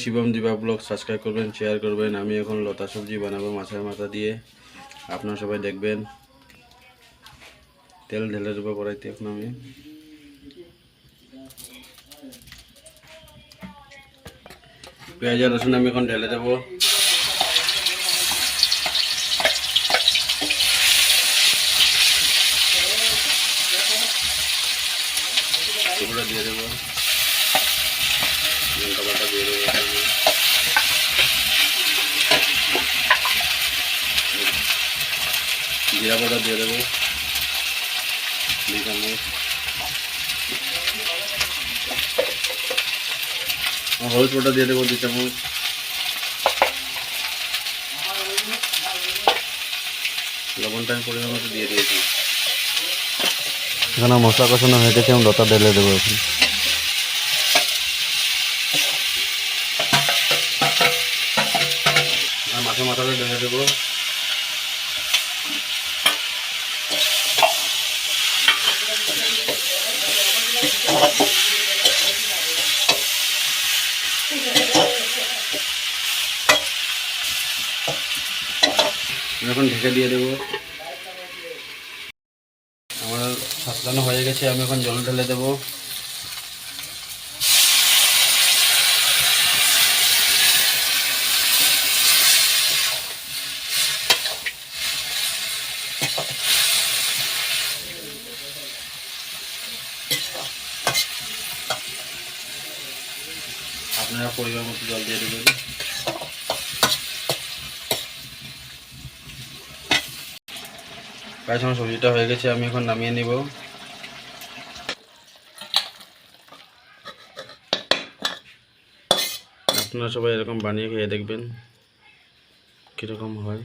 শিবম দিবা blog subscribe করবেন, share করবেন। আমি এখন লতা সবজি বানাবো মাছের মাথা দিয়ে, আপনারা সবাই দেখবেন। তেল ঢেলে দেবো কড়াইতে। এখন আমি পেঁয়াজ আর রসুন আমি এখন ঢেলে দেবো। এগুলো দিয়ে দেবো, লঙ্কা বাটা দিয়ে দেবো, জিরা বাটা দিয়ে দেবো 2 চামচ, হলুদ বাটা দিয়ে দেবো 2 চামচ, লবণটা আমি পরিমাণ মতো দিয়ে দিয়েছি। এখানে মশলা কষানো হয়ে গেছে, আমি লতা ঢেলে দেবো এখন। মাছের মাথাটা ঢেলে দেবো। এখন ঢেকে দিয়ে দেবো। আমার সাতলানো হয়ে গেছে, আমি এখন জল ঢেলে দেবো। আপনারা পরিমাণ মতো জল দিয়ে দেবেন। প্রায় সময় সবজিটা হয়ে গেছে, আমি এখন নামিয়ে নিব। আপনারা সবাই এরকম বানিয়ে খেয়ে দেখবেন কীরকম হয়।